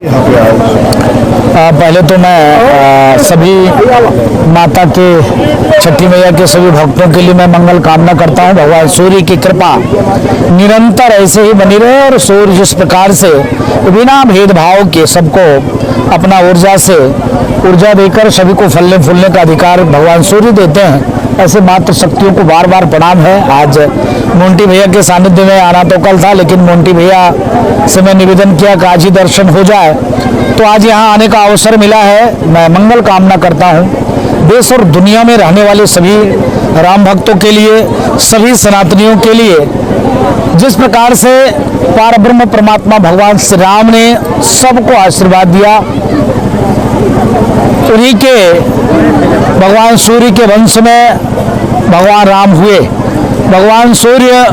पहले तो मैं सभी माता के छठी मैया के सभी भक्तों के लिए मैं मंगल कामना करता हूं। भगवान सूर्य की कृपा निरंतर ऐसे ही बनी रहे और सूर्य जिस प्रकार से बिना भेदभाव के सबको अपना ऊर्जा देकर सभी को फलने फूलने का अधिकार भगवान सूर्य देते हैं, ऐसे मात्र शक्तियों को बार बार प्रणाम है। आज मोंटी भैया के सानिध्य में आना तो कल था, लेकिन मोंटी भैया से मैं निवेदन किया कि आज ही दर्शन हो जाए, तो आज यहाँ आने का अवसर मिला है। मैं मंगल कामना करता हूँ देश और दुनिया में रहने वाले सभी राम भक्तों के लिए, सभी सनातनियों के लिए। जिस प्रकार से पारब्रह्म परमात्मा भगवान श्री राम ने सबको आशीर्वाद दिया, उन्हीं के भगवान सूर्य के वंश में भगवान राम हुए। भगवान सूर्य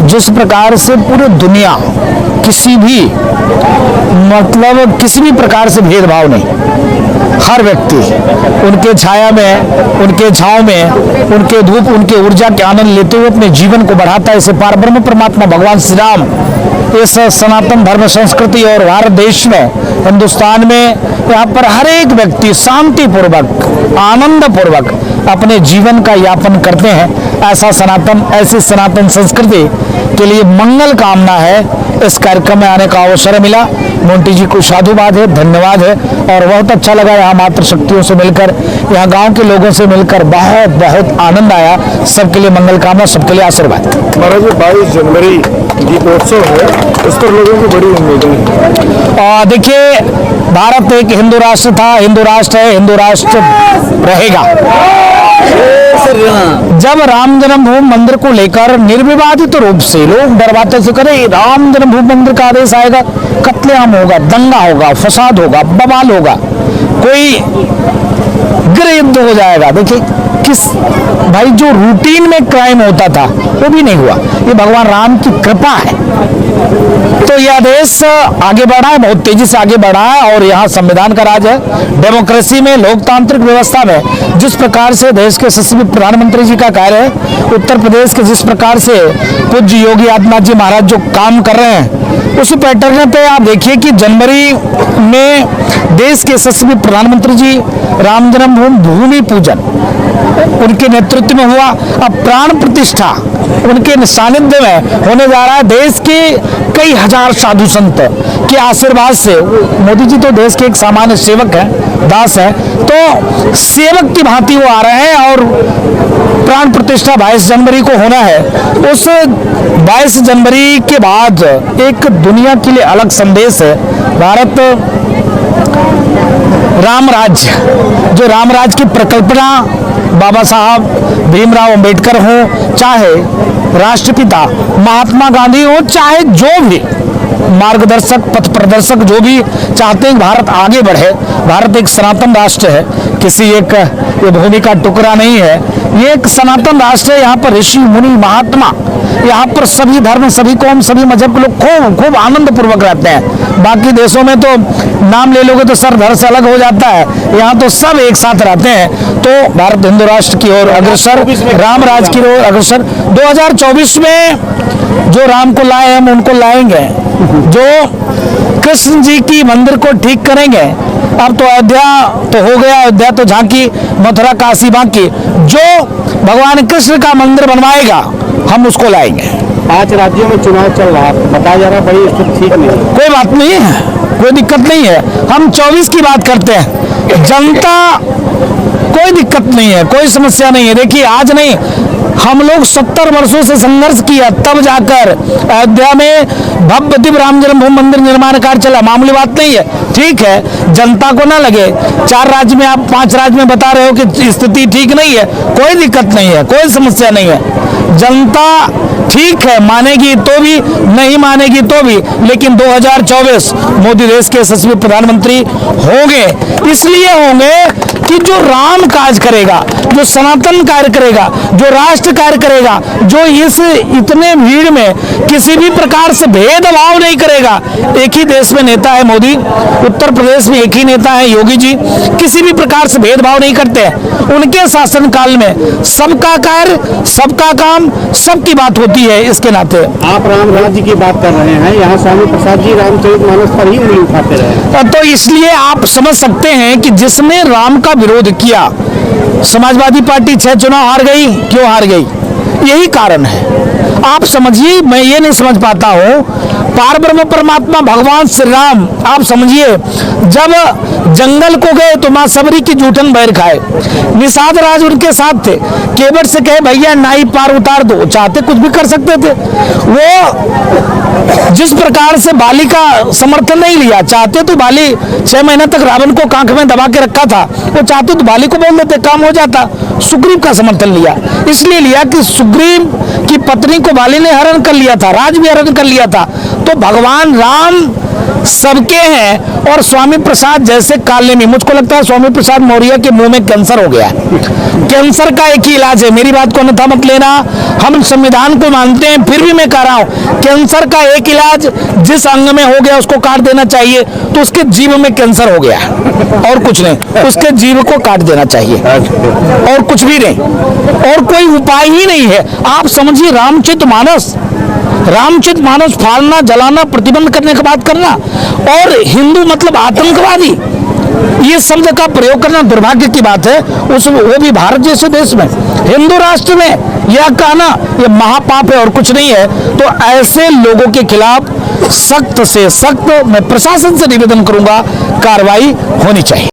जिस प्रकार से पूरी दुनिया किसी भी प्रकार से भेदभाव नहीं, हर व्यक्ति उनके छाया में, उनके छांव में, उनके धूप, उनके ऊर्जा के आनंद लेते हुए अपने जीवन को बढ़ाता है। इसे पारब्रह्म परमात्मा भगवान श्री राम इस सनातन धर्म संस्कृति और भारत देश में, हिंदुस्तान में, यहाँ पर हर एक व्यक्ति शांति पूर्वक, आनंद पूर्वक अपने जीवन का यापन करते हैं। ऐसी सनातन संस्कृति के लिए मंगल कामना है। इस कार्यक्रम में आने का अवसर मिला, मोंटी जी को साधुवाद है, धन्यवाद है। और बहुत अच्छा लगा यहाँ मातृ शक्तियों से मिलकर, यहाँ गांव के लोगों से मिलकर बहुत बहुत आनंद आया। सबके लिए मंगल कामना, सबके लिए आशीर्वाद। महाराज 22 जनवरी दीपोत्सव है, इस पर लोगों को बड़ी उम्मीदें हैं। देखिए, भारत एक हिंदू राष्ट्र था, हिंदू राष्ट्र है, हिंदू राष्ट्र रहेगा। जब राम जन्मभूमि मंदिर को लेकर निर्विवादित रूप से लोग डरवाते से करें राम जन्मभूमि मंदिर का आदेश आएगा, कत्लेआम होगा, दंगा होगा, फसाद होगा, बवाल होगा, कोई गृह युद्ध हो जाएगा। देखिए भाई, जो रूटीन में क्राइम होता था वो भी नहीं हुआ। ये भगवान राम की कृपा है। तो यह देश आगे बढ़ा है, बहुत तेजी से आगे बढ़ा है। और यहाँ संविधान का राज है, डेमोक्रेसी में, लोकतांत्रिक व्यवस्था में जिस प्रकार से देश के यशस्वी प्रधानमंत्री जी का कार्य है, उत्तर प्रदेश के जिस प्रकार से पूज्य योगी आदित्यनाथ जी महाराज जो काम कर रहे हैं, उसी पैटर्न पे आप देखिए कि जनवरी में देश के यशस्वी प्रधानमंत्री जी राम जन्मभूमि भूमि पूजन उनके नेतृत्व में हुआ। अब प्राण प्रतिष्ठा उनके सानिध्य में होने जा रहा है। देश के कई हजार साधु संत के आशीर्वाद से, मोदी जी तो देश के एक सामान्य सेवक हैं, दास हैं, तो सेवक की भांति वो आ रहे हैं। और प्राण प्रतिष्ठा 22 जनवरी को होना है। उस 22 जनवरी के बाद एक दुनिया के लिए अलग संदेश है। भारत राम राज्य, जो राम राज्य की परिकल्पना बाबा साहब भीमराव अंबेडकर हो, चाहे राष्ट्रपिता महात्मा गांधी हो, चाहे जो भी मार्गदर्शक, पथ प्रदर्शक जो भी चाहते हैं भारत आगे बढ़े। भारत एक सनातन राष्ट्र है, किसी एक ये भूमि का टुकड़ा नहीं है। ये एक सनातन राष्ट्र है। यहाँ पर ऋषि मुनि महात्मा, यहाँ पर सभी धर्म, सभी कौम, सभी मजहब के लोग खूब आनंद पूर्वक रहते हैं। बाकी देशों में तो नाम ले लोगे तो सर धड़ से अलग हो जाता है, यहाँ तो सब एक साथ रहते हैं। तो भारत हिंदू राष्ट्र की ओर अग्रसर, राम राज की ओर अग्रसर। 2024 में जो राम को लाए हम उनको लाएंगे, जो कृष्ण जी की मंदिर को ठीक करेंगे। अब तो अयोध्या तो हो गया, अयोध्या तो झांकी, मथुरा काशी बाकी। जो भगवान कृष्ण का मंदिर बनवाएगा हम उसको लाएंगे। 5 राज्यों में चुनाव चल रहा है, बताया जा रहा है बड़ी स्थिति ठीक नहीं है। कोई बात नहीं है, कोई दिक्कत नहीं है। हम 24 की बात करते हैं। जनता, कोई दिक्कत नहीं है, कोई समस्या नहीं है। देखिए, आज नहीं, हम लोग 70 वर्षों से संघर्ष किया, तब जाकर अयोध्या में भव्य दिव्य राम जन्मभूमि मंदिर निर्माण कार्य चला। मामूली बात नहीं है। ठीक है, जनता को ना लगे 4 राज्य में, आप 5 राज्य में बता रहे हो कि स्थिति ठीक नहीं है, कोई दिक्कत नहीं है, कोई समस्या नहीं है। जनता ठीक है, मानेगी तो भी, नहीं मानेगी तो भी, लेकिन 2024 मोदी देश के यशस्वी प्रधानमंत्री होंगे। इसलिए होंगे कि जो राम काज करेगा, जो सनातन कार्य करेगा, जो राष्ट्र कार्य करेगा, जो इस इतने भीड़ में किसी भी प्रकार से भेदभाव नहीं करेगा। एक ही देश में नेता है मोदी, उत्तर प्रदेश में एक ही नेता है योगी जी, किसी भी प्रकार से भेदभाव नहीं करते हैं। उनके शासनकाल में सबका कार्य, सबका काम, सबकी बात होती है। इसके नाते आप राम राज्य की बात कर रहे हैं, यहाँ स्वामी प्रसाद जी रामचरितमानस पर ही उंगली उठाते रहे। तो इसलिए आप समझ सकते हैं कि जिसने राम का विरोध किया, समाजवादी पार्टी 6 चुनाव हार गई। क्यों हार गई? यही कारण है। आप समझिए, मैं ये नहीं समझ पाता हूँ, पार ब्रह्म परमात्मा भगवान श्री राम, आप समझिए, जब जंगल को गए तो मां सबरी की जूठन बैर खाए, निषाद राज उनके साथ थे, केवट से कहे भैया नाई पार उतार दो, चाहते कुछ भी कर सकते थे। वो जिस प्रकार से बाली का समर्थन नहीं लिया, चाहते तो बाली 6 महीने तक रावण को कांख में दबा के रखा था, वो चाहते तो बाली को बोल देते, काम हो जाता। सुग्रीव का समर्थन लिया, इसलिए लिया कि सुग्रीव की पत्नी को बाली ने हरण कर लिया था, राज भी हरण कर लिया था। तो भगवान राम सबके हैं और स्वामी प्रसाद जैसे काले में, मुझको लगता है स्वामी प्रसाद मौर्य के मुंह में कैंसर हो गया। कैंसर का एक ही इलाज है, मेरी बात को अन्यथा मत लेना, हम संविधान को मानते हैं, फिर भी मैं कह रहा हूं कैंसर का एक इलाज, जिस अंग में हो गया उसको काट देना चाहिए। तो उसके जीव में कैंसर हो गया और कुछ नहीं, उसके जीव को काट देना चाहिए और कुछ भी नहीं, और कोई उपाय ही नहीं है। आप समझिए, रामचरितमानस फाड़ना, जलाना, प्रतिबंध करने की बात करना, और हिंदू मतलब आतंकवादी, ये शब्द का प्रयोग करना दुर्भाग्य की बात है, वो भी भारत जैसे देश में, हिंदू राष्ट्र में यह कहना ये महापाप है और कुछ नहीं है। तो ऐसे लोगों के खिलाफ सख्त से सख्त मैं प्रशासन से निवेदन करूंगा, कार्रवाई होनी चाहिए।